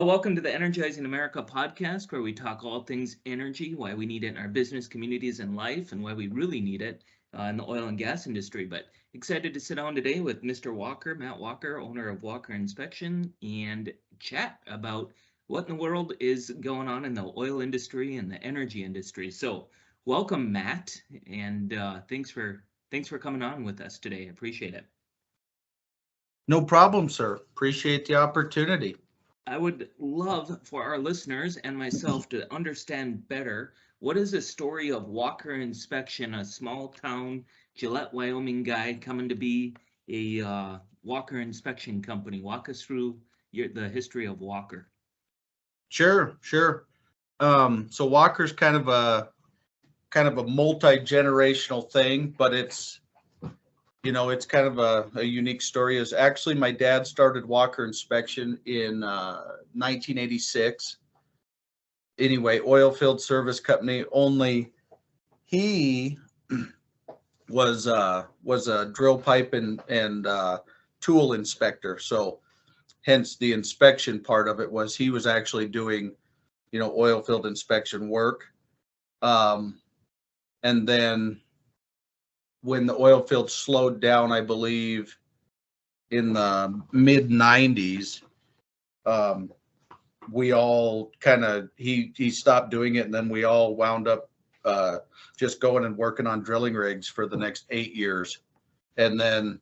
Welcome to the Energizing America podcast, where we talk all things energy, why we need it in our business, communities, and life, and why we really need it in the oil and gas industry. But excited to sit down today with Mr. Walker, Matt Walker, owner of Walker Inspection, and chat about what in the world is going on in the oil industry and the energy industry. So, welcome, Matt, and thanks for coming on with us today. Appreciate it. No problem, sir. Appreciate the opportunity. I would love for our listeners and myself to understand better what is the story of Walker Inspection, a small town Gillette, Wyoming guy coming to be a Walker Inspection company. Walk us through the history of Walker. Sure. So Walker's kind of a multi-generational thing, but it's kind of a unique story. Is actually my dad started Walker Inspection in 1986. Anyway, oil field service company. Only he was a drill pipe and tool inspector. So hence the inspection part of it was he was actually doing, oil field inspection work. And then when the oil field slowed down, I believe in the mid 90s, we all he stopped doing it, and then we all wound up just going and working on drilling rigs for the next 8 years. And then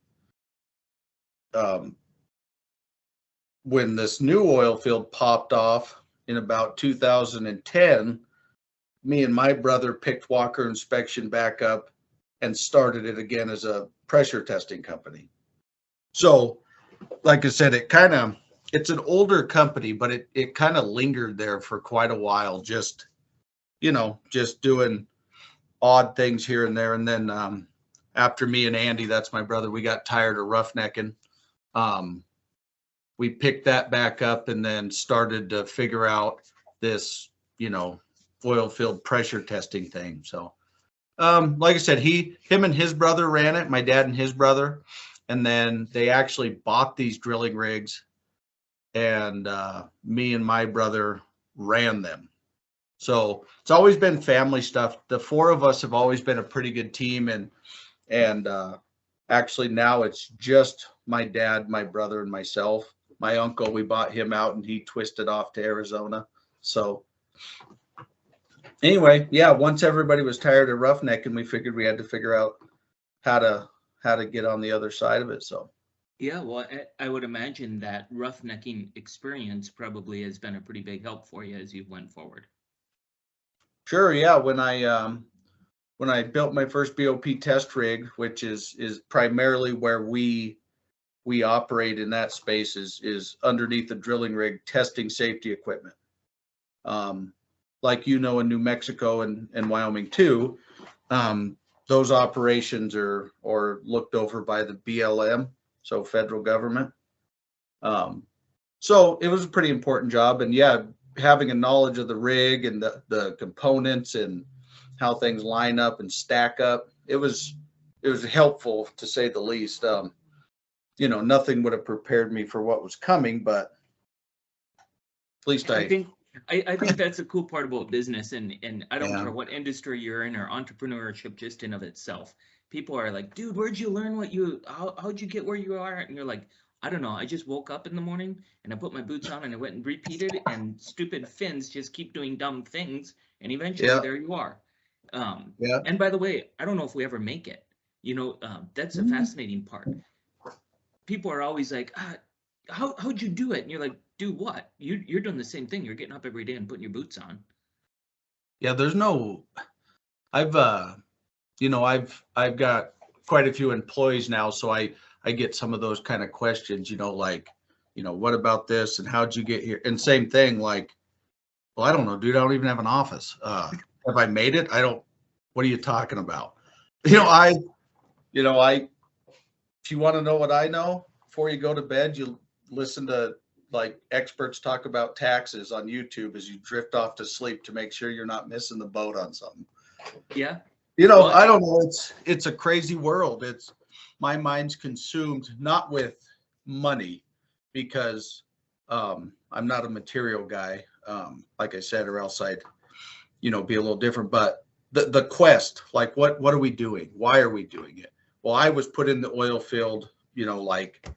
when this new oil field popped off in about 2010, me and my brother picked Walker Inspection back up and started it again as a pressure testing company. So, like I said, it's an older company, but it kind of lingered there for quite a while, just doing odd things here and there. And then after me and Andy, that's my brother, we got tired of roughnecking. We picked that back up and then started to figure out this, oil field pressure testing thing. So, like I said, him and his brother ran it, my dad and his brother, and then they actually bought these drilling rigs, and me and my brother ran them. So it's always been family stuff. The four of us have always been a pretty good team, and actually now it's just my dad, my brother, and myself. My uncle, we bought him out, and he twisted off to Arizona. So anyway, yeah, once everybody was tired of roughnecking, we figured we had to figure out how to get on the other side of it. So Yeah, well, I would imagine that roughnecking experience probably has been a pretty big help for you as you went forward. sure, yeah, when I built my first BOP test rig, which is primarily where we operate in that space, is underneath the drilling rig testing safety equipment. Like in New Mexico and Wyoming too, those operations are looked over by the BLM, so federal government. So it was a pretty important job, and yeah, having a knowledge of the rig and the components and how things line up and stack up, it was helpful to say the least. Nothing would have prepared me for what was coming, but at least I think that's a cool part about business, and I don't yeah. care what industry you're in or entrepreneurship just in of itself. People are like, dude, where'd you learn how'd you get where you are? And you're like, I don't know. I just woke up in the morning and I put my boots on and I went and repeated, and stupid fins just keep doing dumb things, and eventually Yeah. there you are. Yeah. And by the way, I don't know if we ever make it. That's a fascinating part. People are always like, how'd you do it? And you're like, do what? You're doing the same thing. You're getting up every day and putting your boots on. Yeah, I've I've got quite a few employees now, so I get some of those kind of questions, like, what about this and how'd you get here? And same thing, like, well, I don't know, dude, I don't even have an office. Have I made it? What are you talking about? I if you want to know what I know, before you go to bed, you listen to like experts talk about taxes on YouTube as you drift off to sleep to make sure you're not missing the boat on something. Yeah. Well, I don't know. It's a crazy world. My mind's consumed not with money, because I'm not a material guy, like I said, or else I'd, be a little different. But the quest, like what are we doing? Why are we doing it? Well, I was put in the oil field, like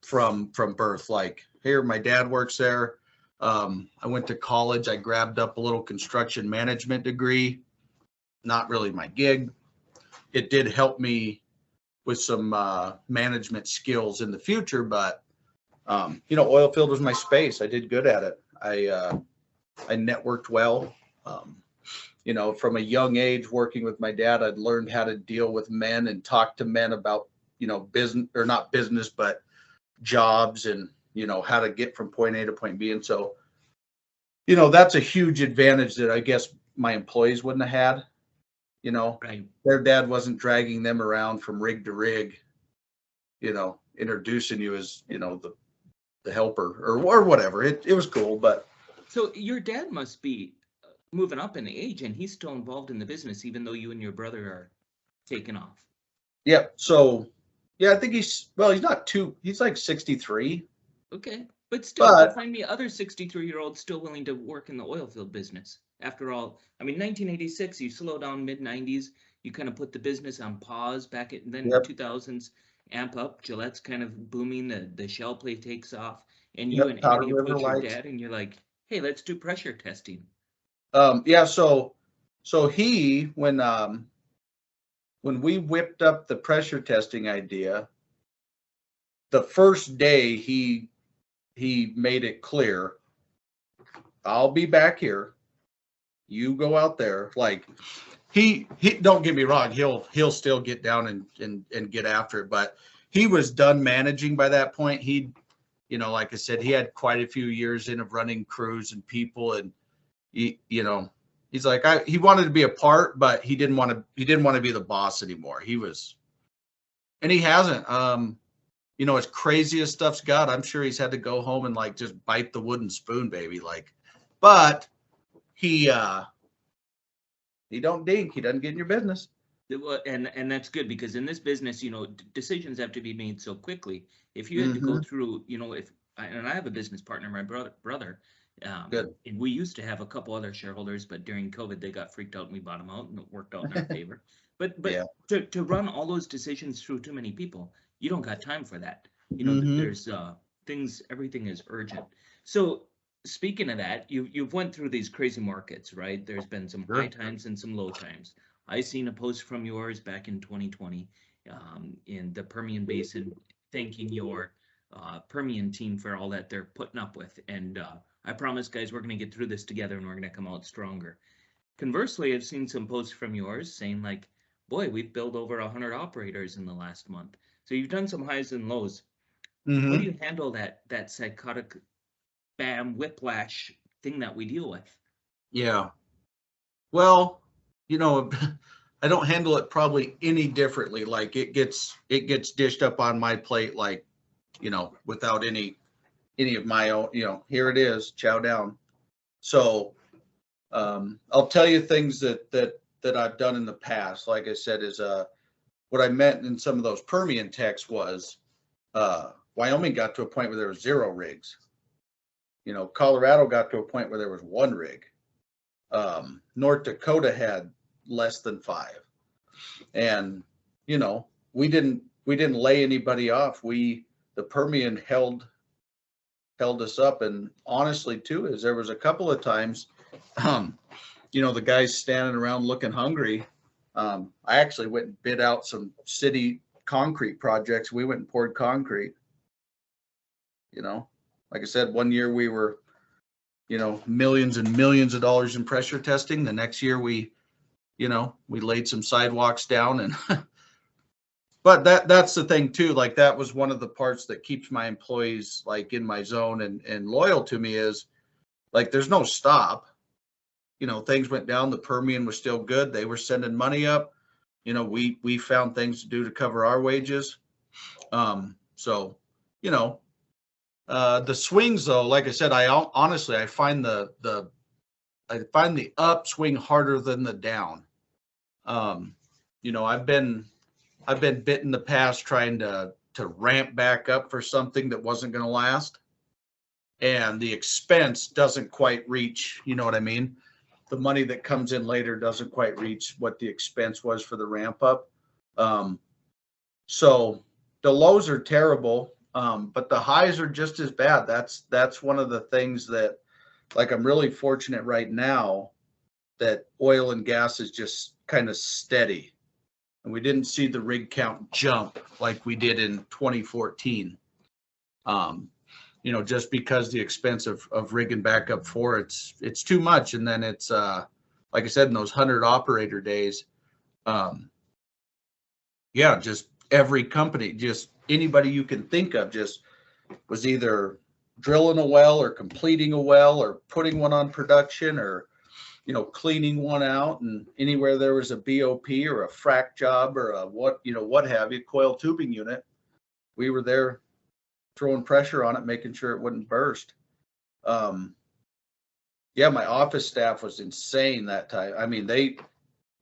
from birth. Like here, my dad works there. I went to college. I grabbed up a little construction management degree. Not really my gig. It did help me with some management skills in the future, but oil field was my space. I did good at it. I networked well. From a young age, working with my dad, I'd learned how to deal with men and talk to men about, business, or not business, but jobs, and, how to get from point A to point B. And so, that's a huge advantage that I guess my employees wouldn't have had. Right. Their dad wasn't dragging them around from rig to rig, introducing you as, the helper or whatever. It was cool, but. So your dad must be moving up in age, and he's still involved in the business, even though you and your brother are taking off. Yeah. So, yeah, I think he's not he's like 63. Okay. But still, find me other 63-year-olds still willing to work in the oil field business. After all, I mean, 1986, you slow down mid-90s, you kind of put the business on pause back at, then Yep. 2000s amp up, Gillette's kind of booming, the shell play takes off, and Yep, you and Powder Andy River approach your Lights. dad and you're like, hey, let's do pressure testing. Yeah, so he, when we whipped up the pressure testing idea, the first day he made it clear, I'll be back here. You go out there. Like he don't get me wrong, he'll still get down and get after it, but he was done managing by that point. He, like I said, he had quite a few years in of running crews and people, and he's like, he wanted to be a part, but he didn't want to be the boss anymore. And he hasn't. As crazy as stuff's got, I'm sure he's had to go home and like just bite the wooden spoon, baby. Like, but he don't dink. He doesn't get in your business. And that's good, because in this business, decisions have to be made so quickly. If you had to go through, and I have a business partner, my brother, Good. and we used to have a couple other shareholders, but during COVID, they got freaked out and we bought them out, and it worked out in our favor. But Yeah. to run all those decisions through too many people, you don't got time for that. There's everything is urgent. So speaking of that, you've went through these crazy markets, right? There's been some high times and some low times. I seen a post from yours back in 2020 in the Permian Basin, thanking your Permian team for all that they're putting up with. And I promise, guys, we're going to get through this together and we're going to come out stronger. Conversely, I've seen some posts from yours saying like, boy, we've built over 100 operators in the last month. So you've done some highs and lows. How do you handle that psychotic whiplash thing that we deal with? Yeah. Well, I don't handle it probably any differently. Like it gets dished up on my plate, like, without any of my own, here it is, chow down. So I'll tell you things that I've done in the past. Like I said, is what I meant in some of those Permian texts was Wyoming got to a point where there was 0 rigs. Colorado got to a point where there was 1 rig. North Dakota had less than 5. And, we didn't lay anybody off. The Permian held us up. And honestly too, is there was a couple of times, the guys standing around looking hungry. I actually went and bid out some city concrete projects. We went and poured concrete. Like I said, one year we were, millions and millions of dollars in pressure testing. The next year we laid some sidewalks down, and but that's the thing too. Like that was one of the parts that keeps my employees like in my zone and loyal to me, is like there's no stop. Things went down. The Permian was still good. They were sending money up. We found things to do to cover our wages. So, the swings though, like I said, I honestly, I find the upswing harder than the down. I've been bit in the past trying to ramp back up for something that wasn't going to last. and the expense doesn't quite reach, you know what I mean? The money that comes in later doesn't quite reach what the expense was for the ramp up. Um, so the lows are terrible, but the highs are just as bad. That's one of the things that, like, I'm really fortunate right now that oil and gas is just kind of steady, and we didn't see the rig count jump like we did in 2014. You know, just because the expense of rigging back up for it's too much, and then it's like I said, in those 100 operator days, um, yeah, just every company, just anybody you can think of, just was either drilling a well or completing a well or putting one on production or, you know, cleaning one out. And anywhere there was a BOP or a frac job or a what, you know, what have you, coil tubing unit, we were there throwing pressure on it, making sure it wouldn't burst. Yeah, my office staff was insane that time. I mean,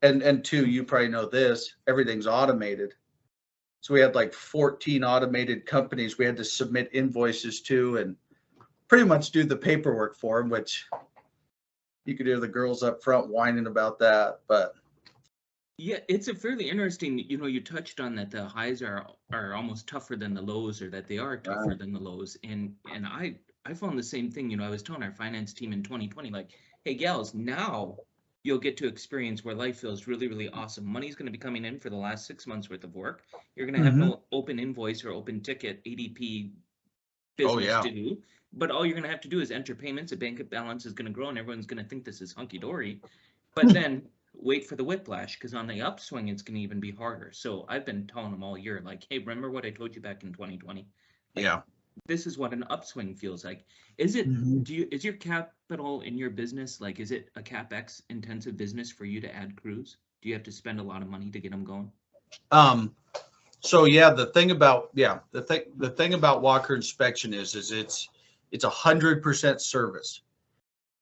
and two, you probably know this, everything's automated. So we had like 14 automated companies we had to submit invoices to and pretty much do the paperwork for them, which you could hear the girls up front whining about that. But Yeah, it's a fairly interesting, you touched on that the highs are almost tougher than the lows, or that they are tougher than the lows. And I found the same thing. I was telling our finance team in 2020, like, hey gals, now you'll get to experience where life feels really, really awesome. Money's going to be coming in for the last 6 months worth of work. You're going to have no open invoice or open ticket ADP oh business yeah, to do. But all you're going to have to do is enter payments. A bank balance is going to grow, and everyone's going to think this is hunky dory. But then wait for the whiplash, because on the upswing, it's going to even be harder. So I've been telling them all year, like, hey, remember what I told you back in 2020? Like, yeah. this is what an upswing feels like. Is your capital in your business, like, is it a CapEx intensive business for you to add crews? Do you have to spend a lot of money to get them going? So yeah, the thing about Walker Inspection is it's 100% service.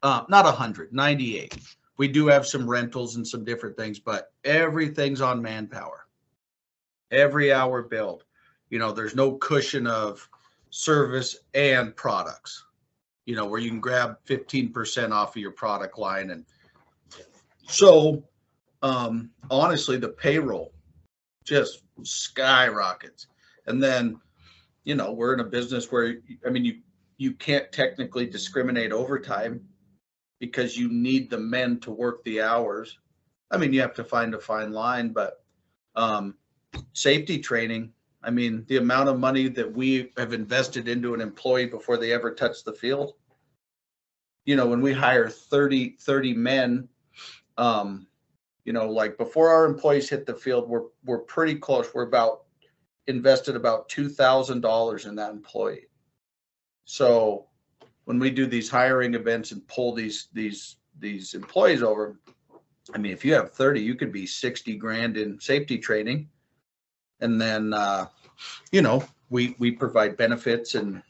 Not 100, 98. We do have some rentals and some different things, but everything's on manpower. Every hour billed. You know, there's no cushion of service and products, you know, where you can grab 15% off of your product line. And so honestly, the payroll just skyrockets. And then, you know, we're in a business where, I mean, you can't technically discriminate overtime because you need the men to work the hours. I mean, you have to find a fine line, but safety training, I mean, the amount of money that we have invested into an employee before they ever touch the field, you know, when we hire 30 men, you know, like before our employees hit the field, we're pretty close. We're invested about $2,000 in that employee. So when we do these hiring events and pull these employees over, I mean, if you have 30, you could be 60 grand in safety training. And then, you know, we provide benefits and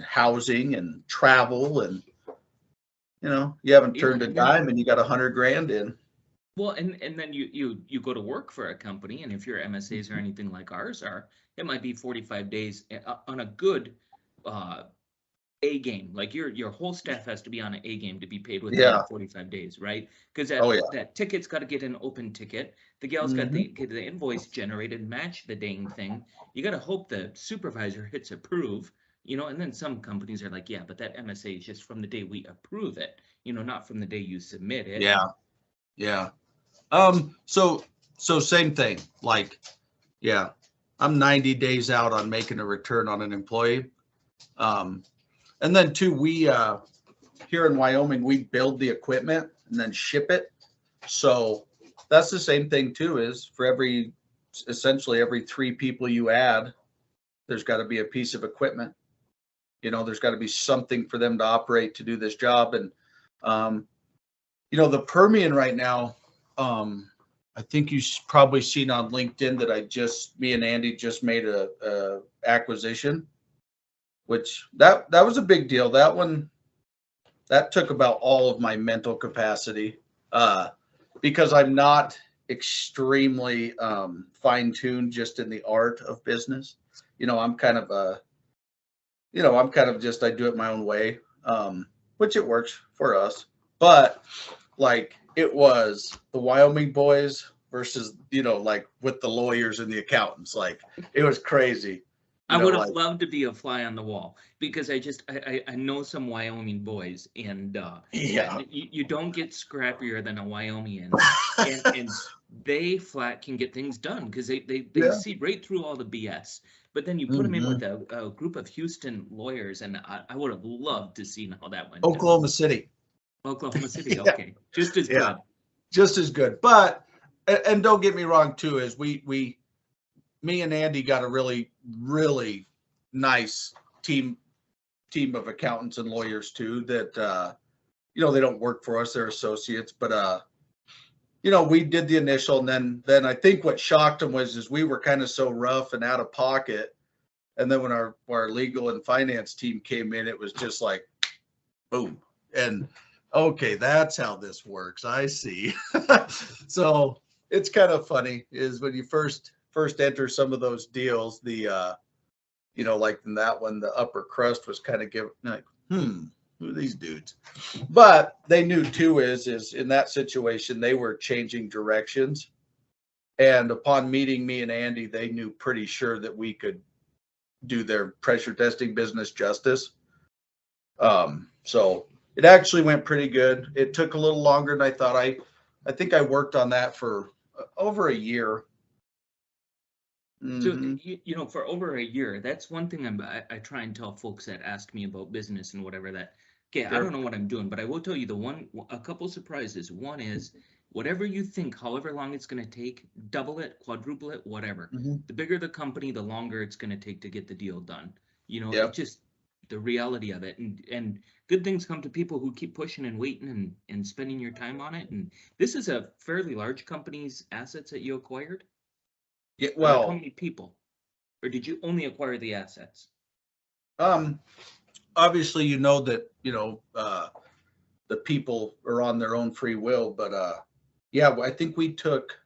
housing and travel, and, you know, you haven't turned a dime and you got 100 grand in. Well, and then you go to work for a company, and if your MSAs are anything like ours are, it might be 45 days on a good A game. Like your whole staff has to be on an A game to be paid within that 45 days, right? Because that ticket's got to get an open ticket. The gal's got to get the invoice generated, match the dang thing. You got to hope the supervisor hits approve, and then some companies are like, yeah, but that MSA is just from the day we approve it, not from the day you submit it. Yeah. Yeah. So same thing, like, yeah, I'm 90 days out on making a return on an employee. And then too, we, here in Wyoming, we build the equipment and then ship it. So that's the same thing too, is for essentially every 3 people you add, there's got to be a piece of equipment. There's got to be something for them to operate to do this job. And, the Permian right now, I think you've probably seen on LinkedIn that me and Andy just made a acquisition, which that was a big deal. That took about all of my mental capacity, because I'm not extremely fine-tuned just in the art of business. I'm kind of I'm kind of just, I do it my own way, which it works for us. But like it was the Wyoming boys versus, like with the lawyers and the accountants, like it was crazy. I would have Like, loved to be a fly on the wall because I know some Wyoming boys and yeah, yeah, you don't get scrappier than a Wyomingian, and they flat can get things done because they yeah. see right through all the BS. But then you put them in Hmm. with a group of Houston lawyers, and I would have loved to see how that went down. Oklahoma City. Oklahoma City, Yeah, okay, just as yeah, good. just as good. But and don't get me wrong too, is me and Andy got a really, really nice team of accountants and lawyers too that they don't work for us, they're associates, but we did the initial, and then I think what shocked them was is we were kind of so rough and out of pocket. And then when our legal and finance team came in, it was just like boom. And okay, that's how this works. I see. So it's kind of funny is when you first enter some of those deals, the like in that one, the upper crust was kind of giving like, who are these dudes? But they knew too is in that situation, they were changing directions. And upon meeting me and Andy, they knew pretty sure that we could do their pressure testing business justice. So it actually went pretty good. It took a little longer than I thought. I think I worked on that for over a year. So, Mm-hmm. for over a year, that's one thing I try and tell folks that ask me about business and whatever that, okay, I don't Sure. know what I'm doing, but I will tell you a couple surprises. One is whatever you think, however long it's going to take, double it, quadruple it, whatever. Mm-hmm. The bigger the company, the longer it's going to take to get the deal done. It's Yep. just the reality of it. And good things come to people who keep pushing and waiting and spending your time on it. And this is a fairly large company's assets that you acquired. Yeah. Like how Well, many people? Or did you only acquire the assets? um, obviously, that the people are on their own free will, but yeah, I think we took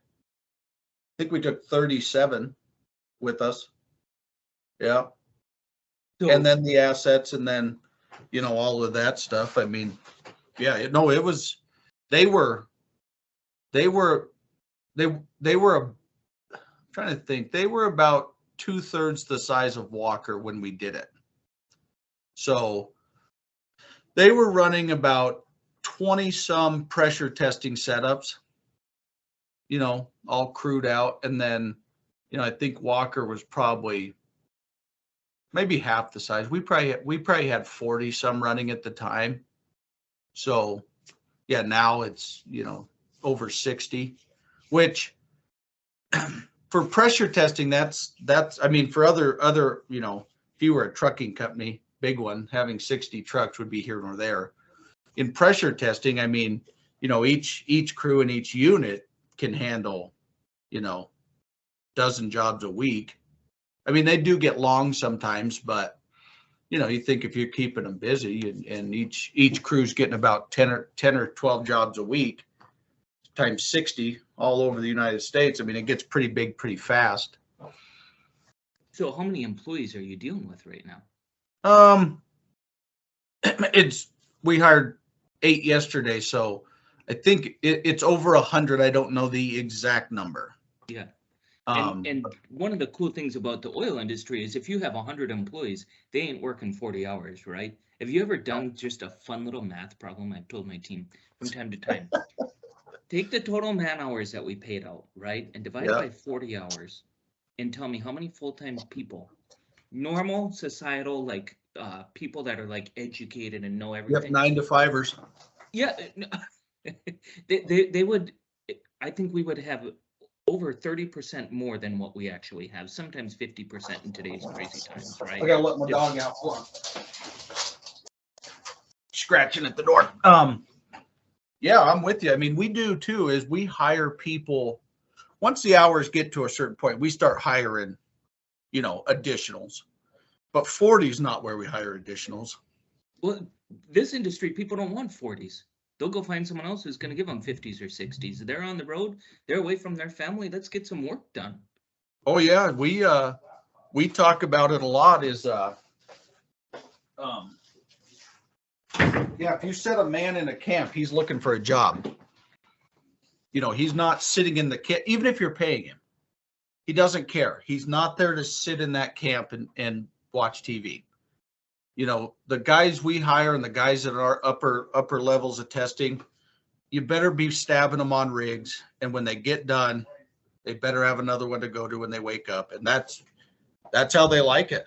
37 with us. Yeah. And So then the assets, and then all of that stuff. I mean, yeah, no, it was they were they were they were I'm trying to think, they were about 2/3 the size of Walker when we did it. So they were running about 20 some pressure testing setups, all crewed out. And then, I think Walker was probably maybe half the size. We probably had 40 some running at the time. So yeah, now it's, over 60, which for pressure testing, that's, I mean, for other, if you were a trucking company, big one, having 60 trucks would be here nor there. In pressure testing, I mean, each crew and each unit can handle, dozen jobs a week. I mean, they do get long sometimes, but you think if you're keeping them busy and each crew's getting about 10 or 12 jobs a week times 60 all over the United States, I mean, it gets pretty big pretty fast. so how many employees are you dealing with right now? Um, we hired 8 yesterday, so I think it's over 100. I don't know the exact number. Yeah. Um, And one of the cool things about the oil industry is if you have 100 employees, they ain't working 40 hours, right? Have you ever done just a fun little math problem? I've told my team from time to time. Take the total man hours that we paid out, right? And divide it yeah, by 40 hours and tell me how many full-time people, normal societal, like people that are like educated and know yep, everything. 9 to 5ers. Yeah, they would, I think we would have over 30% more than what we actually have, sometimes 50% in today's crazy times, right? I gotta let my dog out. Hold on. Scratching at the door. Yeah, I'm with you. I mean, we do too, is we hire people once the hours get to a certain point, we start hiring, additionals. But 40 is not where we hire additionals. Well, this industry, people don't want 40s. They'll go find someone else who's going to give them 50s or 60s. They're on the road. They're away from their family. Let's get some work done. Oh yeah, we talk about it a lot. Is Yeah, if you set a man in a camp, he's looking for a job. You know, he's not sitting in the camp, even if you're paying him. He doesn't care. He's not there to sit in that camp and watch TV. You know, the guys we hire and the guys that are upper levels of testing, you better be stabbing them on rigs. And when they get done, they better have another one to go to when they wake up. And that's how they like it.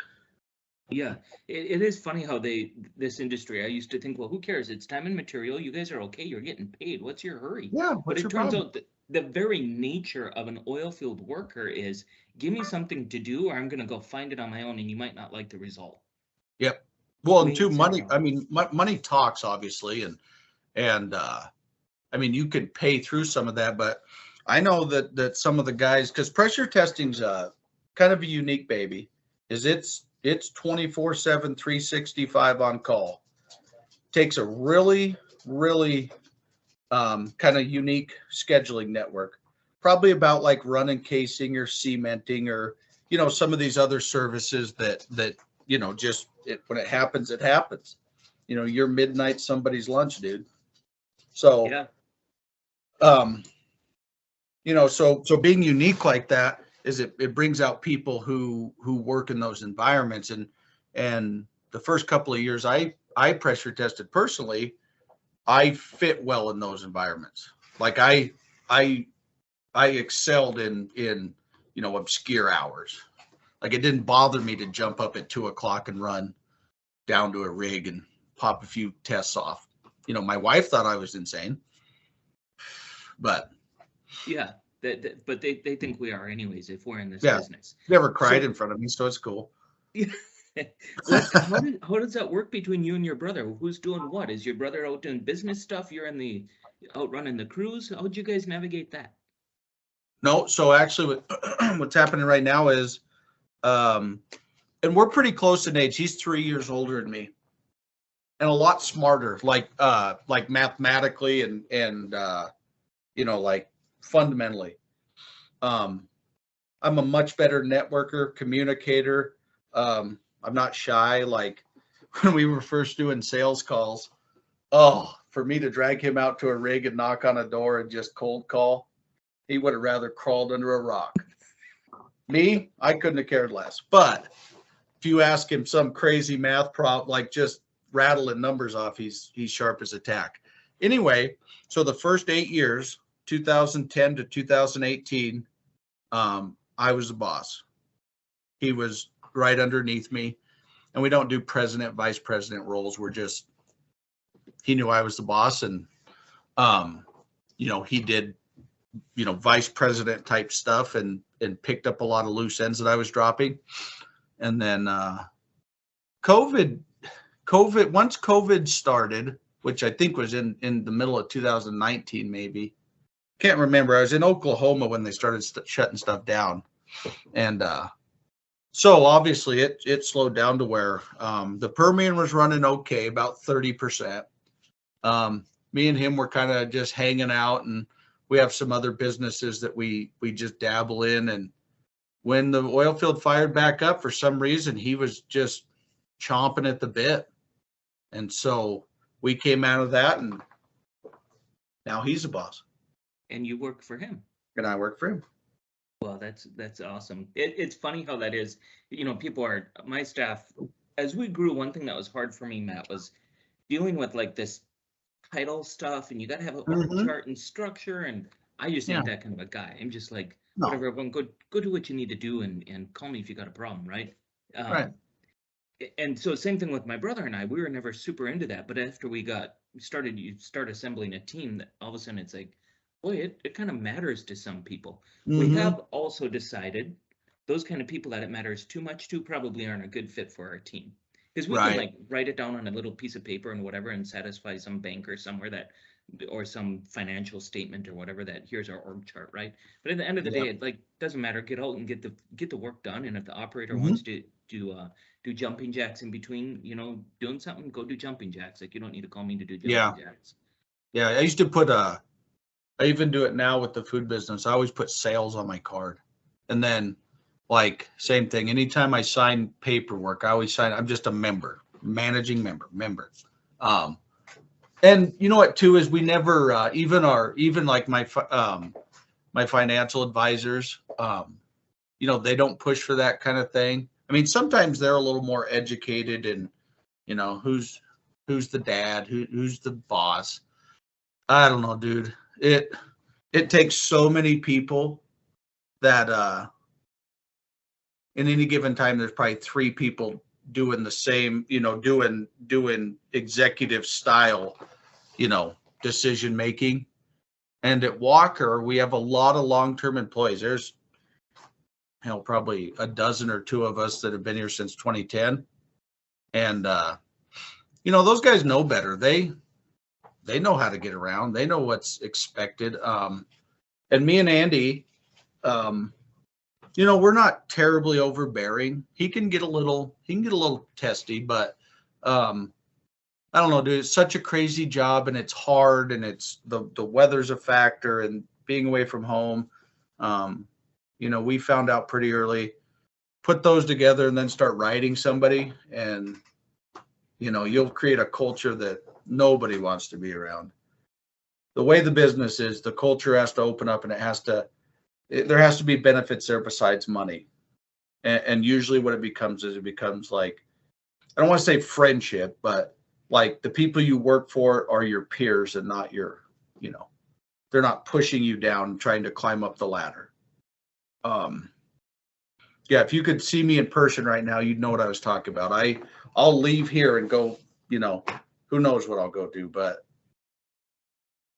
Yeah, it is funny how this industry, I used to think, well, who cares? It's time and material. You guys are okay. You're getting paid. What's your hurry? Yeah, But it turns out that the very nature of an oil field worker is give me something to do or I'm going to go find it on my own and you might not like the result. Yep. Well, and too, money, I mean, money talks, obviously. And I mean, you could pay through some of that, but I know that some of the guys, because pressure testing's kind of a unique baby, is it's 24/7, 365 on call. Takes a really, really kind of unique scheduling network. Probably about like running casing or cementing or, you know, some of these other services that you know, just when it happens, it happens. You know, you're midnight somebody's lunch, dude. So, yeah. You know, so being unique like that is it brings out people who work in those environments. And the first couple of years I pressure tested personally, I fit well in those environments. Like I excelled in, you know, obscure hours. Like it didn't bother me to jump up at 2:00 and run down to a rig and pop a few tests off. You know, my wife thought I was insane, but yeah, but they think we are anyways if we're in this yeah, business. Never cried in front of me, so it's cool. How does that work between you and your brother? Who's doing what? Is your brother out doing business stuff? You're out running the crews? How'd you guys navigate that? No, so actually what's happening right now is, and we're pretty close in age. He's 3 years older than me and a lot smarter, like mathematically and you know, like fundamentally. I'm a much better networker, communicator. I'm not shy. Like when we were first doing sales calls, for me to drag him out to a rig and knock on a door and just cold call, he would have rather crawled under a rock. Me, I couldn't have cared less. But if you ask him some crazy math problem, like just rattling numbers off, he's sharp as a tack. Anyway, so the first 8 years, 2010 to 2018, I was the boss. He was right underneath me, and we don't do president, vice president roles. He knew I was the boss, and you know, he did, you know, vice president type stuff and picked up a lot of loose ends that I was dropping. And then COVID, once COVID started, which I think was in the middle of 2019, maybe. Can't remember. I was in Oklahoma when they started shutting stuff down. And so obviously it slowed down to where the Permian was running okay, about 30%. Me and him were kind of just hanging out, and we have some other businesses that we just dabble in. And when the oil field fired back up, for some reason, he was just chomping at the bit. And so we came out of that, and now he's the boss. And you work for him. And I work for him. Well, that's awesome. It's funny how that is. You know, my staff, as we grew, one thing that was hard for me, Matt, was dealing with like this title stuff, and you got to have a chart and structure. And I just ain't that kind of a guy. I'm just like, whatever, everyone go do what you need to do and call me if you got a problem, right? Right. And so same thing with my brother and I, we were never super into that. But after you start assembling a team, that all of a sudden it's like, boy, it kind of matters to some people. We have also decided those kind of people that it matters too much to probably aren't a good fit for our team. Because we can like write it down on a little piece of paper and whatever and satisfy some banker somewhere or some financial statement or whatever that here's our org chart, right? But at the end of the day, it like doesn't matter. Get out and get the work done. And if the operator wants to do jumping jacks in between, you know, doing something, go do jumping jacks. Like you don't need to call me to do jumping jacks. Yeah, I used to put I even do it now with the food business. I always put sales on my card. And then like same thing. Anytime I sign paperwork, I always sign, I'm just a member. managing member. And you know what too is we never even like my financial advisors, they don't push for that kind of thing. I mean, sometimes they're a little more educated and who's the dad, who's the boss. I don't know, dude. It takes so many people that in any given time there's probably 3 people doing the same, doing executive style, decision making. And at Walker, we have a lot of long-term employees. There's probably a dozen or 2 of us that have been here since 2010. And those guys know better. They know how to get around. They know what's expected. And me and Andy, we're not terribly overbearing. He can get a little testy, but I don't know, dude. It's such a crazy job, and it's hard, and it's the weather's a factor, and being away from home. We found out pretty early. Put those together, and then start riding somebody, and you'll create a culture that nobody wants to be around. The way the business is, the culture has to open up, and there has to be benefits there besides money. And usually what it becomes like, I don't want to say friendship, but like the people you work for are your peers and not your, they're not pushing you down trying to climb up the ladder. Yeah, if you could see me in person right now, you'd know what I was talking about. I'll leave here and go, who knows what I'll go do, but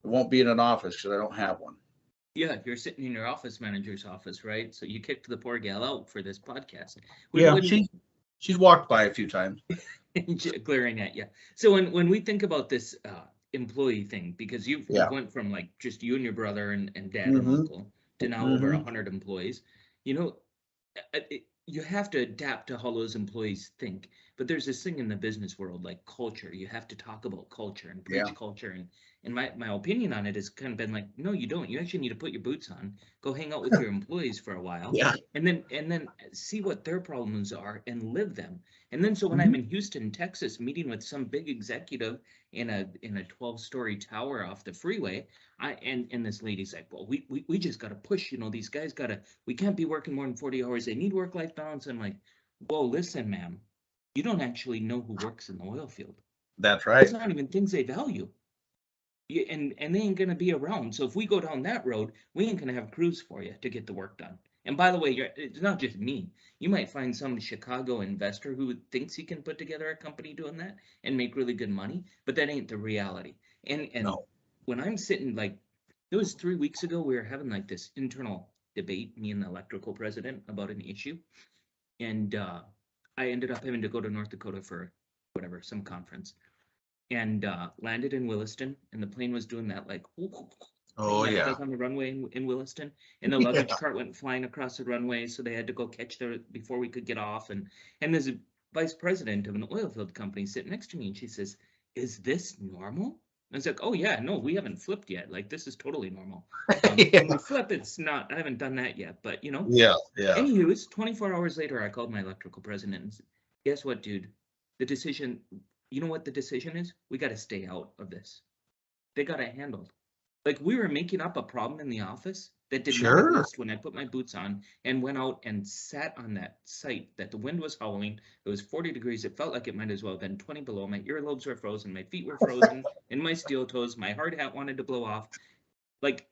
it won't be in an office because I don't have one. Yeah, if you're sitting in your office manager's office, right? So you kicked the poor gal out for this podcast. She's walked by a few times. Glaring at you. So when we think about this employee thing, because you went from like just you and your brother and dad and uncle to now over 100 employees, you have to adapt to how those employees think. But there's this thing in the business world like culture. You have to talk about culture and preach culture. And my opinion on it has kind of been like, no, you don't. You actually need to put your boots on, go hang out with your employees for a while, and then see what their problems are and live them. And then so when I'm in Houston, Texas, meeting with some big executive in a 12-story tower off the freeway, and this lady's like, well, we just got to push. These guys we can't be working more than 40 hours. They need work-life balance. I'm like, whoa, listen, ma'am, you don't actually know who works in the oil field. That's right. It's not even things they value. And they ain't going to be around. So if we go down that road, we ain't going to have crews for you to get the work done. And by the way, it's not just me. You might find some Chicago investor who thinks he can put together a company doing that and make really good money, but that ain't the reality. And no. When I'm sitting, like, it was 3 weeks ago, we were having like this internal debate, me and the electrical president, about an issue. And I ended up having to go to North Dakota for some conference. And landed in Williston, and the plane was doing that like on the runway in Williston, and the luggage cart went flying across the runway, so they had to go catch before we could get off. And there's a vice president of an oil field company sitting next to me, and she says, "Is this normal?" And I was like, "Oh yeah, no, we haven't flipped yet. Like this is totally normal. When we flip, it's not. I haven't done that yet, but Yeah. Anywho, it's 24 hours later. I called my electrical president and said, "Guess what, dude? The decision." You know what the decision is? We got to stay out of this. They got it handled. Like we were making up a problem in the office that did not exist when I put my boots on and went out and sat on that site that the wind was howling. It was 40 degrees. It felt like it might as well have been 20 below. My earlobes were frozen. My feet were frozen and my steel toes. My hard hat wanted to blow off. Like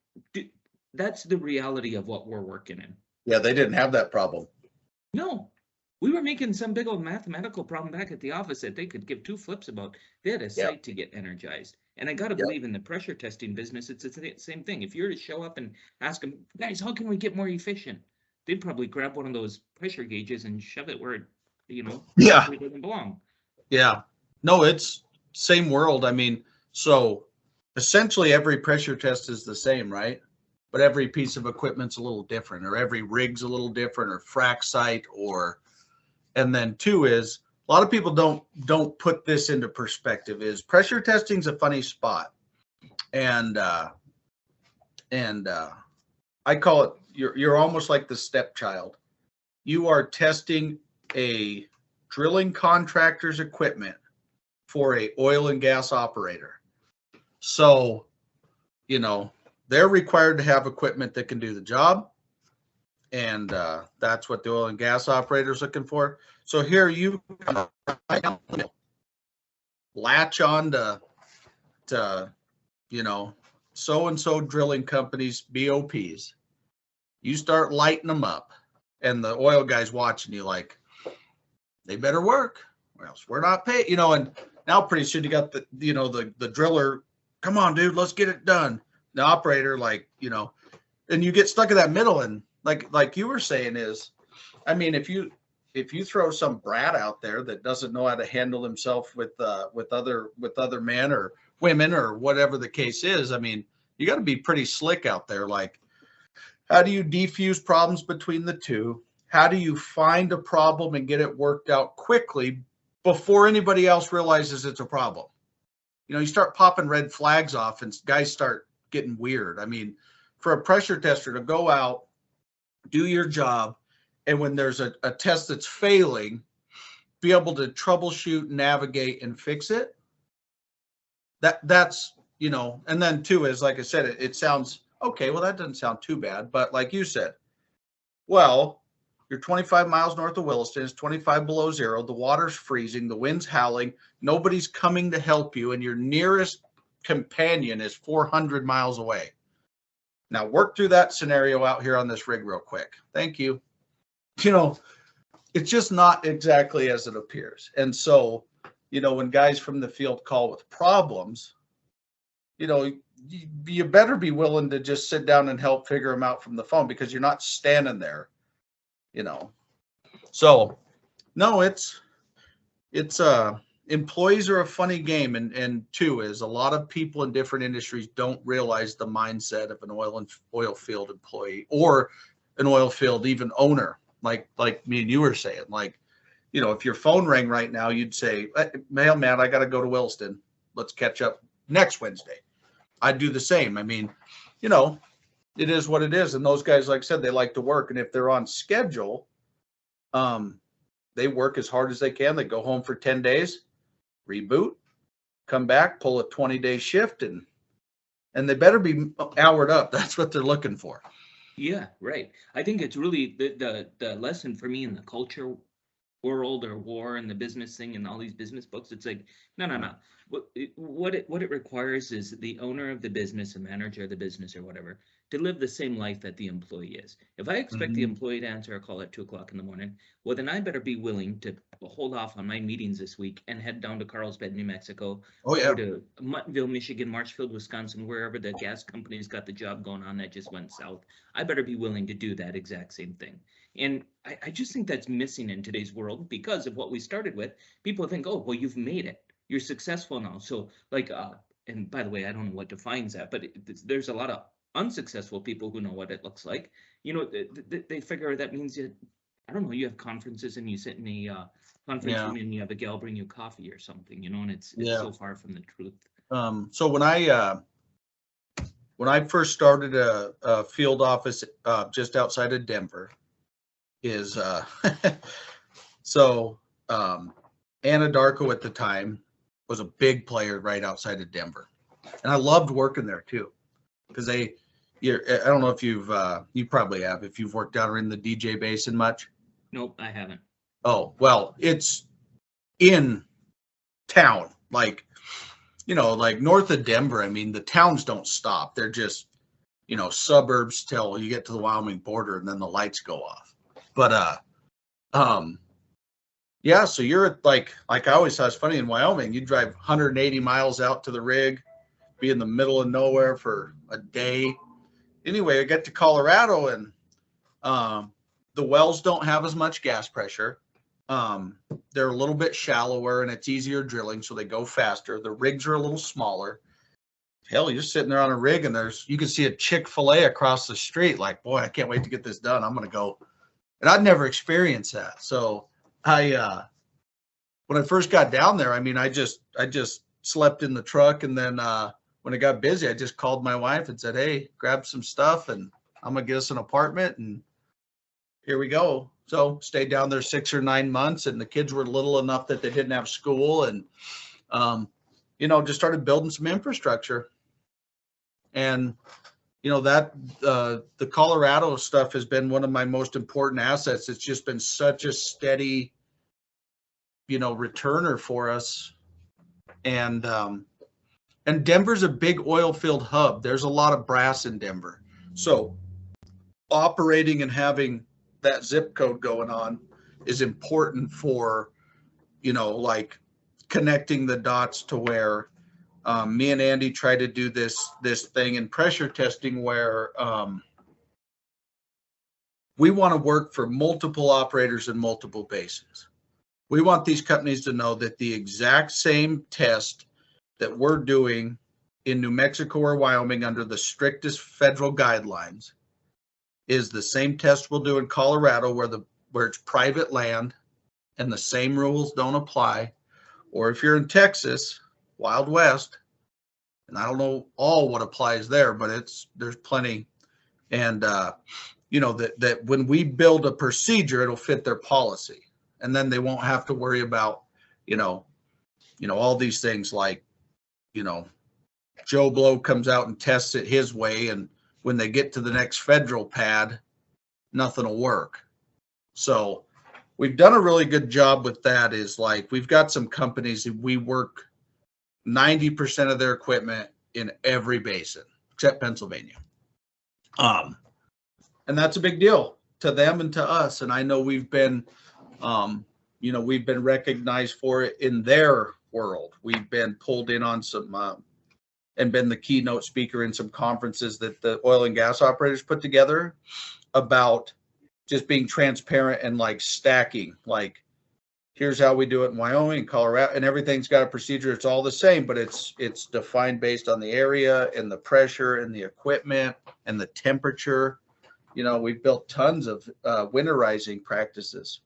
that's the reality of what we're working in. Yeah, they didn't have that problem. No. We were making some big old mathematical problem back at the office that they could give 2 flips about. They had a site to get energized. And I got to believe in the pressure testing business, it's the same thing. If you were to show up and ask them, guys, how can we get more efficient? They'd probably grab one of those pressure gauges and shove it where it, it doesn't belong. Yeah. No, it's same world. I mean, so essentially every pressure test is the same, right? But every piece of equipment's a little different, or every rig's a little different, or frac site, and then 2 is a lot of people don't put this into perspective. Is pressure testing's a funny spot, and I call it you're almost like the stepchild. You are testing a drilling contractor's equipment for a oil and gas operator. So, you know, they're required to have equipment that can do the job. And that's what the oil and gas operator is looking for. So here you latch on to you know, so-and-so drilling companies, BOPs. You start lighting them up, and the oil guy's watching you like, they better work, or else we're not paid. You know, and now pretty soon you got the driller, come on, dude, let's get it done. The operator, like, you know, and you get stuck in that middle. And like you were saying is, I mean, if you throw some brat out there that doesn't know how to handle himself with other men or women or whatever the case is, I mean, you got to be pretty slick out there. Like, how do you defuse problems between the two? How do you find a problem and get it worked out quickly before anybody else realizes it's a problem? You know, you start popping red flags off and guys start getting weird. I mean, for a pressure tester to go out, do your job, and when there's a test that's failing, be able to troubleshoot, navigate, and fix it. That's, you know, and then too is, like I said, it sounds okay. Well, that doesn't sound too bad, but like you said, well, you're 25 miles north of Williston. It's 25 below zero. The water's freezing. The wind's howling. Nobody's coming to help you, and your nearest companion is 400 miles away. Now work through that scenario out here on this rig real quick. Thank you. You know, it's just not exactly as it appears. And so, you know, when guys from the field call with problems, you know, you better be willing to just sit down and help figure them out from the phone, because you're not standing there, you know. So no, it's employees are a funny game. And two is, a lot of people in different industries don't realize the mindset of an oil field employee, or an oil field even owner. Like me and you were saying, like, you know, if your phone rang right now, you'd say, mailman, I got to go to Williston. Let's catch up next Wednesday. I'd do the same. I mean, you know, it is what it is. And those guys, like I said, they like to work. And if they're on schedule, they work as hard as they can. They go home for 10 days, reboot, come back, pull a 20-day shift, and they better be houred up. That's what they're looking for. Yeah, right. I think it's really the lesson for me in the culture world, or war and the business thing and all these business books. It's like, no. What it requires is the owner of the business, a manager of the business or whatever, to live the same life that the employee is. If I expect the employee to answer a call at 2:00 in the morning, well, then I better be willing to hold off on my meetings this week and head down to Carlsbad, New Mexico, or to Muttonville, Michigan, Marshfield, Wisconsin, wherever the gas company's got the job going on that just went south. I better be willing to do that exact same thing. And I just think that's missing in today's world because of what we started with. People think, oh, well, you've made it. You're successful now. So like, and by the way, I don't know what defines that, but there's a lot of unsuccessful people who know what it looks like. You know, they figure that means that, I don't know, you have conferences and you sit in a conference room and you have a gal bring you coffee or something, you know, and it's so far from the truth. So when I first started a field office just outside of Denver, is so Anadarko at the time was a big player right outside of Denver, and I loved working there too, because I don't know if you probably have, if you've worked out in the DJ Basin much. Nope, I haven't. Oh, well, it's in town, like, you know, like north of Denver. I mean, the towns don't stop. They're just, you know, suburbs till you get to the Wyoming border, and then the lights go off. But yeah, so you're at like I always thought it's funny, in Wyoming, you drive 180 miles out to the rig, be in the middle of nowhere for a day. Anyway, I get to Colorado, and the wells don't have as much gas pressure. They're a little bit shallower, and it's easier drilling, so they go faster. The rigs are a little smaller. Hell, you're sitting there on a rig, and you can see a Chick-fil-A across the street. Like, boy, I can't wait to get this done. I'm going to go. And I'd never experienced that. So when I first got down there, I mean, I just slept in the truck. And then when it got busy, I just called my wife and said, hey, grab some stuff, and I'm going to get us an apartment. And here we go. So stayed down there 6 or 9 months, and the kids were little enough that they didn't have school. And Just started building some infrastructure. And, that the Colorado stuff has been one of my most important assets. It's just been such a steady, returner for us. And Denver's a big oil field hub. There's a lot of brass in Denver. So operating and having that zip code going on is important for, like connecting the dots to where me and Andy try to do this thing in pressure testing where we want to work for multiple operators in multiple basins. We want these companies to know that the exact same test that we're doing in New Mexico or Wyoming under the strictest federal guidelines is the same test we'll do in Colorado where it's private land and the same rules don't apply. Or if you're in Texas, Wild West, and I don't know all what applies there, but there's plenty. And that when we build a procedure, it'll fit their policy. And then they won't have to worry about, all these things like, Joe Blow comes out and tests it his way. And when they get to the next federal pad, nothing will work. So we've done a really good job with that. Is like, we've got some companies that we work 90% of their equipment in every basin except Pennsylvania. And that's a big deal to them and to us. And I know we've been recognized for it in their world. We've been pulled in on some and been the keynote speaker in some conferences that the oil and gas operators put together about just being transparent and like stacking, like, here's how we do it in Wyoming, Colorado, and everything's got a procedure. It's all the same, but it's defined based on the area and the pressure and the equipment and the temperature. We've built tons of winterizing practices.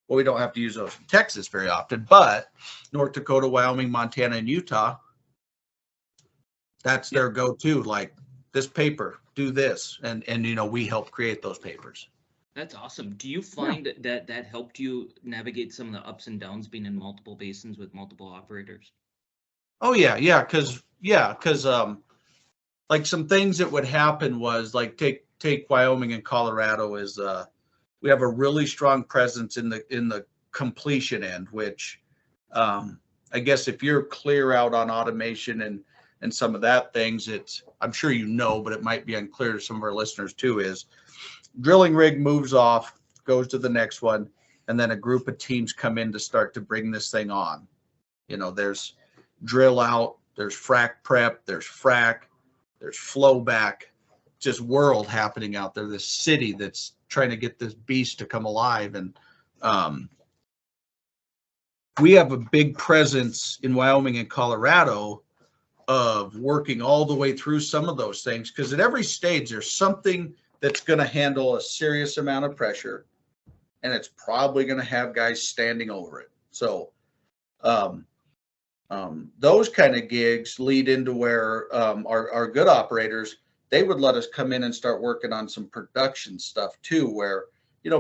Well, we don't have to use those in Texas very often, but North Dakota, Wyoming, Montana, and Utah, that's their go-to. Like, this paper, do this, and we help create those papers. That's awesome. Do you find that helped you navigate some of the ups and downs being in multiple basins with multiple operators? Oh yeah, because like some things that would happen was like take Wyoming and Colorado is we have a really strong presence in the completion end, which I guess if you're clear out on automation and some of that things, I'm sure but it might be unclear to some of our listeners too, is drilling rig moves off, goes to the next one, and then a group of teams come in to start to bring this thing on. There's drill out, there's frac prep, there's flow back, just world happening out there, this city that's trying to get this beast to come alive. And we have a big presence in Wyoming and Colorado of working all the way through some of those things, because at every stage there's something that's going to handle a serious amount of pressure, and it's probably going to have guys standing over it. So those kind of gigs lead into where our good operators, they would let us come in and start working on some production stuff too, where,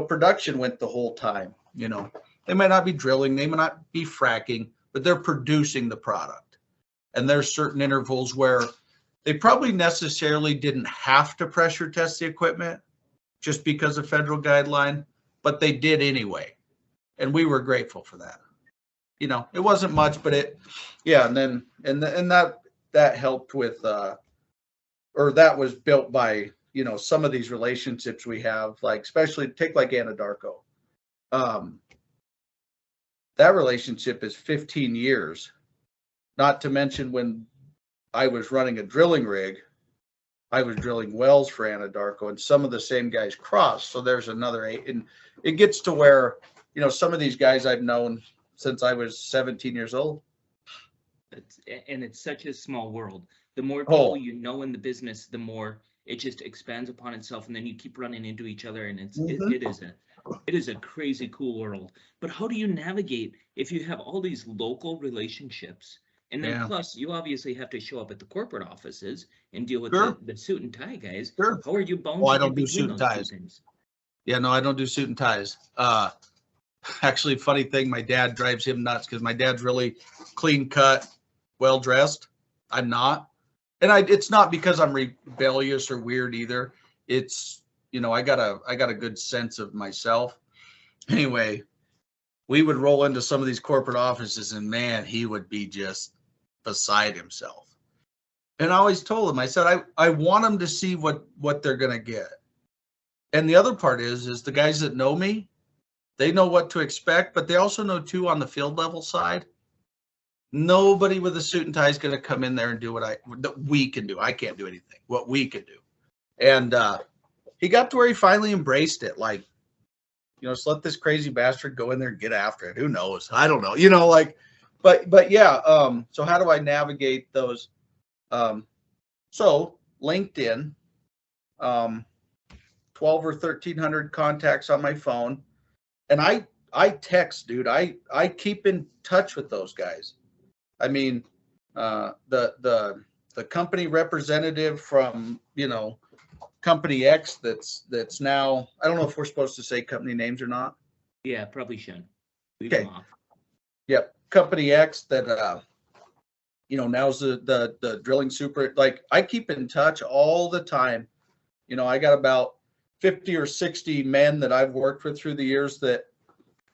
production went the whole time. They might not be drilling, they might not be fracking, but they're producing the product. And there's certain intervals where they probably necessarily didn't have to pressure test the equipment just because of federal guideline, but they did anyway. And we were grateful for that. It wasn't much, but and that helped with, or that was built by, some of these relationships we have, like, especially take like Anadarko. That relationship is 15 years, not to mention when I was running a drilling rig, I was drilling wells for Anadarko, and some of the same guys crossed. So there's another 8, and it gets to where, some of these guys I've known since I was 17 years old. And it's such a small world. The more people in the business, the more it just expands upon itself, and then you keep running into each other, and it is a crazy cool world. But how do you navigate if you have all these local relationships? And then plus, you obviously have to show up at the corporate offices and deal with the suit and tie guys. Sure. How are you bouncing I don't do suit and ties. Yeah, no, I don't do suit and ties. Actually, funny thing, my dad drives him nuts because my dad's really clean cut, well dressed. I'm not. And it's not because I'm rebellious or weird either. It's, I got a good sense of myself. Anyway, we would roll into some of these corporate offices and man, he would be just beside himself. And I always told him, I said, I want them to see what they're going to get. And the other part is the guys that know me, they know what to expect, but they also know too on the field level side, nobody with a suit and tie is going to come in there and do what we can do. I can't do anything, what we can do. And he got to where he finally embraced it. Like, just let this crazy bastard go in there and get after it. Who knows? I don't know, but yeah. So how do I navigate those? So LinkedIn, 12 or 1,300 contacts on my phone. And I text, dude. I keep in touch with those guys. I mean, the company representative from, company X that's now, I don't know if we're supposed to say company names or not. Yeah, probably shouldn't. Leave Okay. them off. Yep. Company X that now's the drilling super. Like, I keep in touch all the time. I got about 50 or 60 men that I've worked with through the years that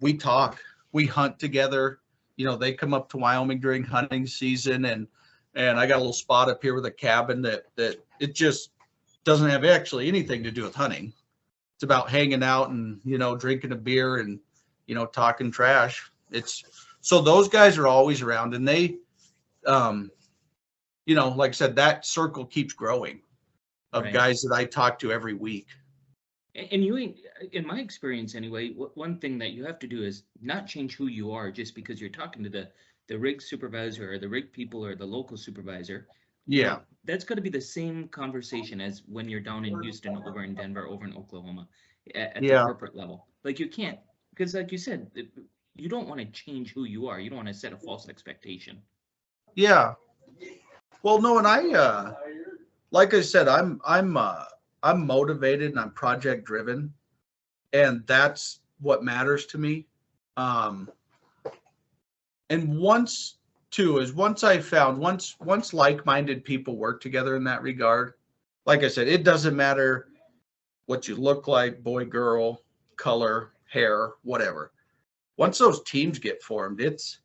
we talk, we hunt together. They come up to Wyoming during hunting season, and I got a little spot up here with a cabin that it just doesn't have actually anything to do with hunting. It's about hanging out and, drinking a beer and, talking trash. So those guys are always around, and they, like I said, that circle keeps growing of Right. guys that I talk to every week. And you ain't, in my experience anyway, one thing that you have to do is not change who you are just because you're talking to the rig supervisor or the rig people or the local supervisor. Yeah. That's got to be the same conversation as when you're down in Houston, over in Denver, over in Oklahoma, at the corporate level. Like, you can't, because like you said, you don't want to change who you are. You don't want to set a false expectation. Yeah. Well, no, and I, like I said, I'm motivated and I'm project driven, and that's what matters to me. And once like-minded people work together in that regard, like I said, it doesn't matter what you look like, boy, girl, color, hair, whatever. Once those teams get formed, it's,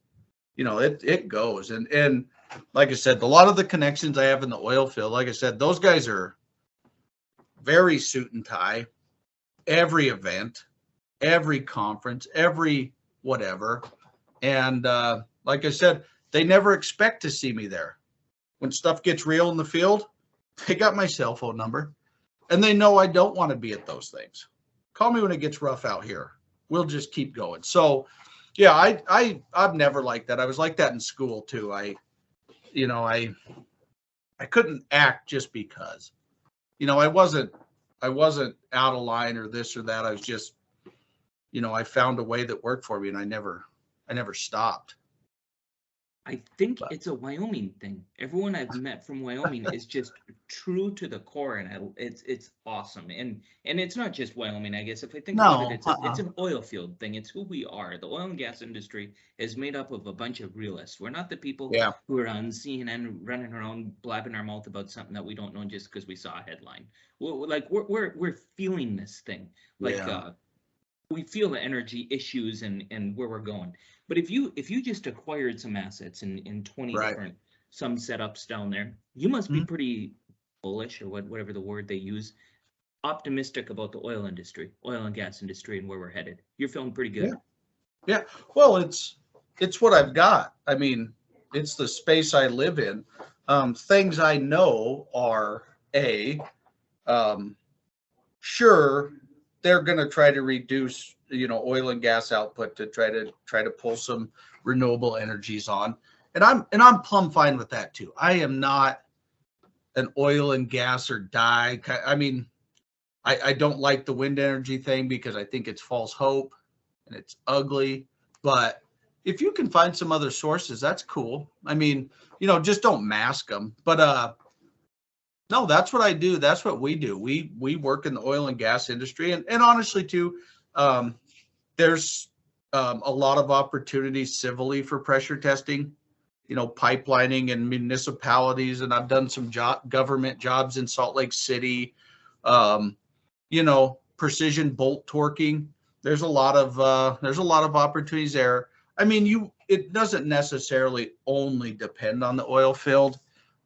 it goes. And like I said, a lot of the connections I have in the oil field, like I said, those guys are very suit and tie, every event, every conference, every whatever. And like I said, they never expect to see me there. When stuff gets real in the field, they got my cell phone number, and they know I don't want to be at those things. Call me when it gets rough out here. We'll just keep going. So yeah, I'm never like that. I was like that in school too. I couldn't act just because, I wasn't out of line or this or that. I was just, I found a way that worked for me, and I never stopped. I think it's a Wyoming thing. Everyone I've met from Wyoming is just true to the core, and it's awesome. And it's not just Wyoming, I guess. If I think about it, it's an oil field thing. It's who we are. The oil and gas industry is made up of a bunch of realists. We're not the people who are on CNN running around blabbing our mouth about something that we don't know just because we saw a headline. We're feeling this thing. We feel the energy issues and where we're going. But if you just acquired some assets in 20 different some setups down there, you must be pretty bullish, or whatever the word they use, optimistic about the oil and gas industry, and where we're headed. You're feeling pretty good. Yeah. Well, it's what I've got. I mean, it's the space I live in. Things I know are sure, they're going to try to reduce, oil and gas output to try to pull some renewable energies on. And I'm plumb fine with that too. I am not an oil and gas or die. I mean, I don't like the wind energy thing because I think it's false hope and it's ugly. But if you can find some other sources, that's cool. I mean, just don't mask them. But no, that's what I do. That's what we do. We work in the oil and gas industry, and honestly too, there's a lot of opportunities civilly for pressure testing, pipelining and municipalities. And I've done some government jobs in Salt Lake City, precision bolt torquing. There's a lot of opportunities there. I mean, it doesn't necessarily only depend on the oil field.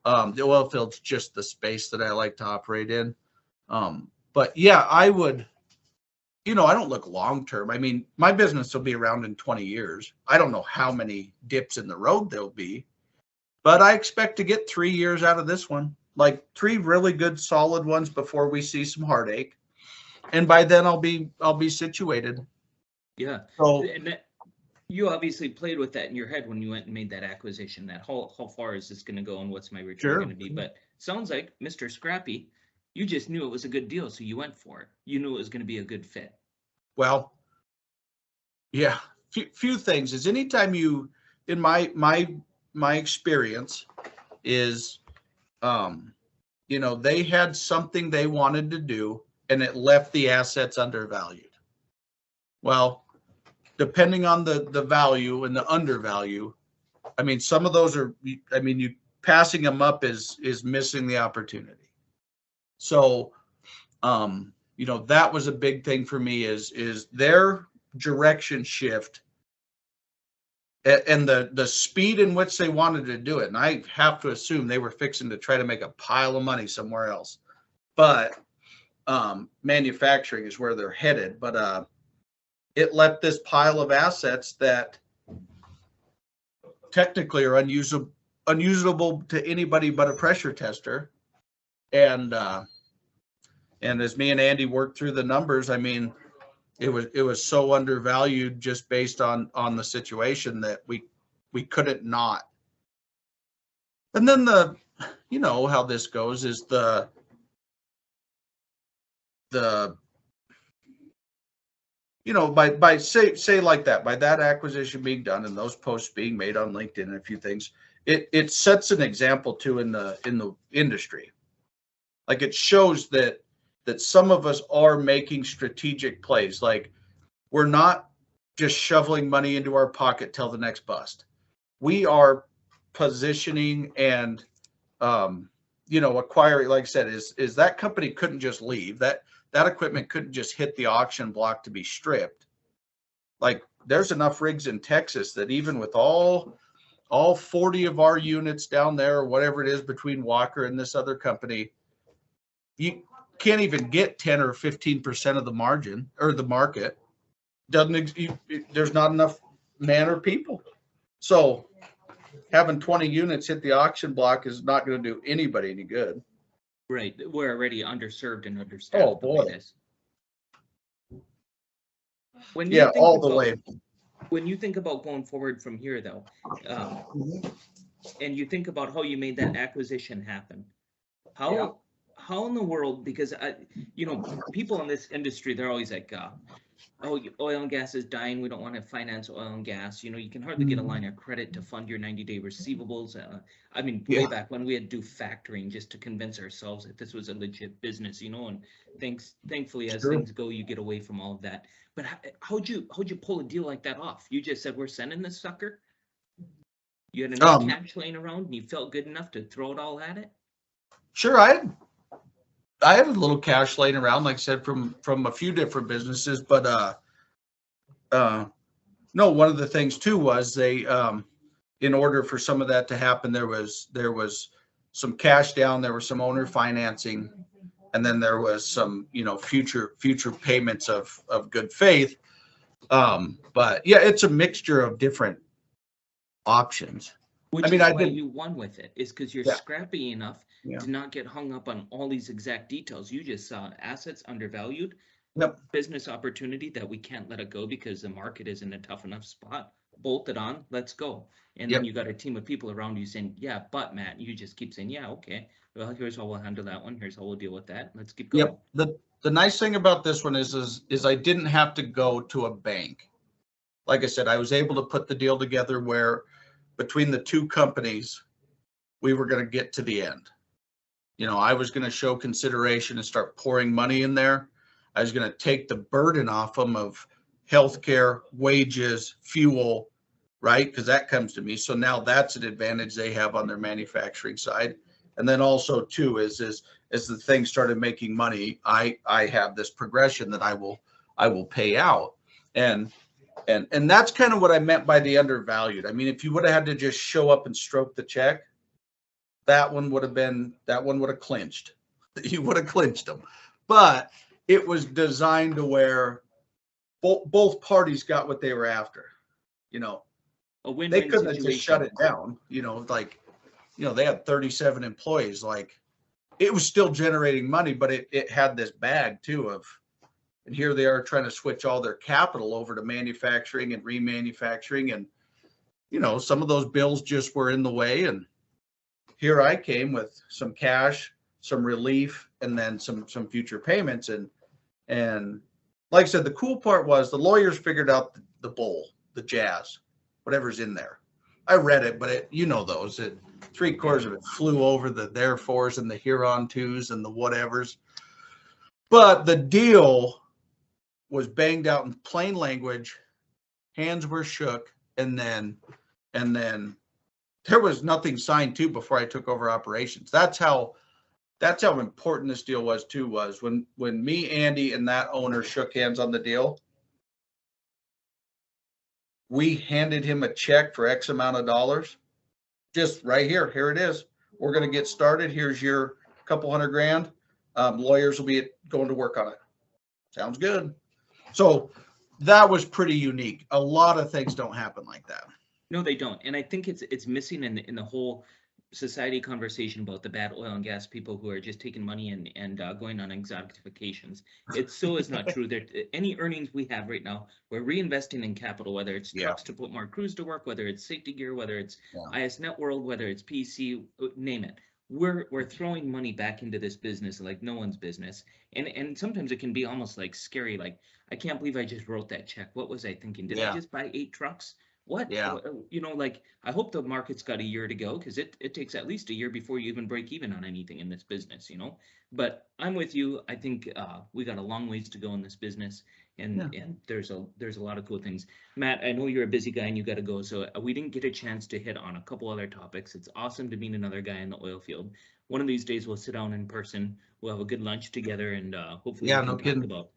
The oil field's just the space that I like to operate in. But yeah, I would, I don't look long term. I mean, my business will be around in 20 years. I don't know how many dips in the road there'll be, but I expect to get 3 years out of this one, like 3 really good solid ones before we see some heartache. And by then I'll be situated. Yeah. So, and you obviously played with that in your head when you went and made that acquisition, that how far is this going to go and what's my return going to be? But sounds like Mr. Scrappy, you just knew it was a good deal, so you went for it. You knew it was going to be a good fit. Well, yeah, few things is anytime you, in my experience is, they had something they wanted to do and it left the assets undervalued. Well, depending on the value and the undervalue, I mean, some of those are, you passing them up is missing the opportunity. So, that was a big thing for me is their direction shift and the speed in which they wanted to do it. And I have to assume they were fixing to try to make a pile of money somewhere else, but manufacturing is where they're headed. But it left this pile of assets that technically are unusable to anybody but a pressure tester. And as me and Andy worked through the numbers, I mean, it was so undervalued just based on the situation that we couldn't not. And then how this goes is by say like that, by that acquisition being done and those posts being made on LinkedIn and a few things, it sets an example too in the industry. Like it shows that some of us are making strategic plays. Like we're not just shoveling money into our pocket till the next bust. We are positioning and acquiring. Like I said, is that company couldn't just leave. That equipment couldn't just hit the auction block to be stripped. Like there's enough rigs in Texas that even with all 40 of our units down there or whatever it is between Walker and this other company, you can't even get 10 or 15% of the margin or the market. There's not enough man or people. So having 20 units hit the auction block is not going to do anybody any good. Right. We're already underserved and understaffed. Oh boy. All the way. When you think about going forward from here, though, and you think about how you made that acquisition happen, how in the world, because people in this industry, they're always like, oil and gas is dying. We don't want to finance oil and gas. You can hardly get a line of credit to fund your 90-day receivables. Way back when we had to do factoring just to convince ourselves that this was a legit business, and thankfully as things go, you get away from all of that. But how'd you pull a deal like that off? You just said, we're sending this sucker. You had enough cash laying around and you felt good enough to throw it all at it? Sure. I had a little cash laying around, like I said, from a few different businesses, but no, one of the things too was they, in order for some of that to happen, there was some cash down, there was some owner financing, and then there was some, future payments of good faith. But yeah, it's a mixture of different options. You won with it is because you're scrappy enough to not get hung up on all these exact details. You just saw assets undervalued, business opportunity that we can't let it go because the market is in a tough enough spot. Bolt it on, let's go. And then you got a team of people around you saying, yeah, but Matt, you just keep saying, yeah, okay. Well, here's how we'll handle that one. Here's how we'll deal with that. Let's keep going. Yep. The nice thing about this one is I didn't have to go to a bank. Like I said, I was able to put the deal together where between the two companies, we were going to get to the end. I was going to show consideration and start pouring money in there. I was going to take the burden off them of, healthcare, wages, fuel, right? Because that comes to me. So now that's an advantage they have on their manufacturing side. And then also too is as the thing started making money, I have this progression that I will pay out. And that's kind of what I meant by the undervalued. I mean, if you would have had to just show up and stroke the check, that one would have clinched. You would have clinched them. But it was designed to where both parties got what they were after. You know, A win-win they couldn't have situation. just shut it down. You know, like, you know, they had 37 employees. Like, it was still generating money, but it had this bag too of, and here they are trying to switch all their capital over to manufacturing and remanufacturing. And, you know, some of those bills just were in the way. And here I came with some cash, some relief, and then some future payments. And like I said, the cool part was the lawyers figured out the bull, the jazz, whatever's in there. I read it, but you know those. 3/4 of it flew over the therefores and the Huron twos and the whatevers. But the deal was banged out in plain language. Hands were shook, and then there was nothing signed too before I took over operations. That's how important this deal was too. Was when me, Andy, and that owner shook hands on the deal. We handed him a check for X amount of dollars. Just right here. Here it is. We're going to get started. Here's your couple $100,000. Lawyers will be going to work on it. Sounds good. So that was pretty unique. A lot of things don't happen like that. No, they don't. And I think it's missing in the whole society conversation about the bad oil and gas people who are just taking money and going on exotic vacations. It so is not true. There, any earnings we have right now, we're reinvesting in capital, whether it's trucks to put more crews to work, whether it's safety gear, whether it's IS Net World, whether it's PC, name it. We're throwing money back into this business like no one's business. And sometimes it can be almost like scary. Like, I can't believe I just wrote that check. What was I thinking? Did I just buy 8 trucks? What? Yeah. You know, like, I hope the market's got a year to go, because it takes at least a year before you even break even on anything in this business, you know. But I'm with you. I think we got a long ways to go in this business, and there's a lot of cool things. Matt, I know you're a busy guy and you got to go, so we didn't get a chance to hit on a couple other topics. It's awesome to meet another guy in the oil field. One of these days we'll sit down in person. We'll have a good lunch together, and hopefully we can talk about,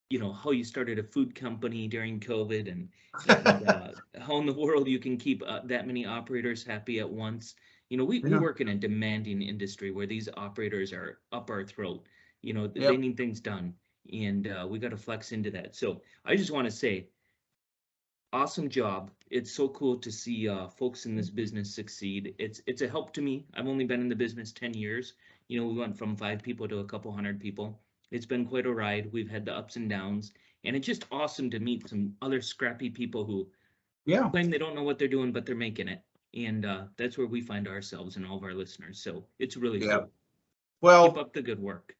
you know, how you started a food company during COVID, and how in the world you can keep that many operators happy at once. You know, we work in a demanding industry where these operators are up our throat. You know, they need things done, and we got to flex into that. So I just want to say, awesome job. It's so cool to see folks in this business succeed. It's a help to me. I've only been in the business 10 years. You know, we went from 5 people to a couple hundred people. It's been quite a ride. We've had the ups and downs, and it's just awesome to meet some other scrappy people who claim they don't know what they're doing, but they're making it. And that's where we find ourselves and all of our listeners. So it's really cool. Well, keep up the good work.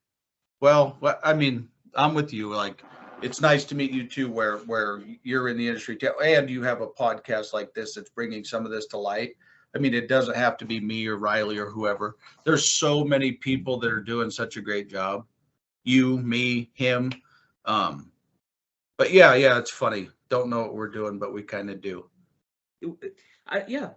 Well, I mean, I'm with you. Like, it's nice to meet you too, where you're in the industry too, and you have a podcast like this that's bringing some of this to light. I mean, it doesn't have to be me or Riley or whoever. There's so many people that are doing such a great job. You, me, him. But yeah, it's funny. Don't know what we're doing, but we kind of do.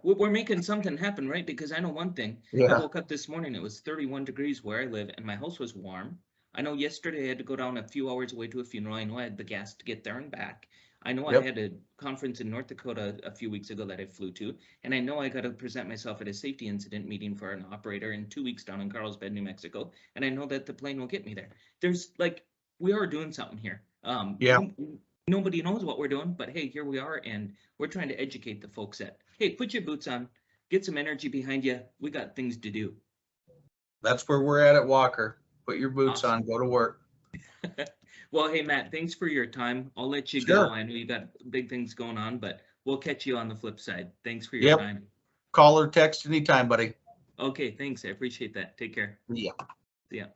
We're making something happen, right? Because I know one thing. I woke up this morning, it was 31 degrees where I live, and my house was warm. I know yesterday I had to go down a few hours away to a funeral. I know I had the gas to get there and back. I know I had a conference in North Dakota a few weeks ago that I flew to, and I know I got to present myself at a safety incident meeting for an operator in 2 weeks down in Carlsbad, New Mexico, and I know that the plane will get me there. There's we are doing something here. Nobody knows what we're doing, but hey, here we are, and we're trying to educate the folks that, hey, put your boots on, get some energy behind you. We got things to do. That's where we're at Walker. Put your boots on, go to work. Well, hey, Matt, thanks for your time. I'll let you go. I know you got big things going on, but we'll catch you on the flip side. Thanks for your time. Call or text anytime, buddy. Okay, thanks. I appreciate that. Take care. Yeah. Yeah.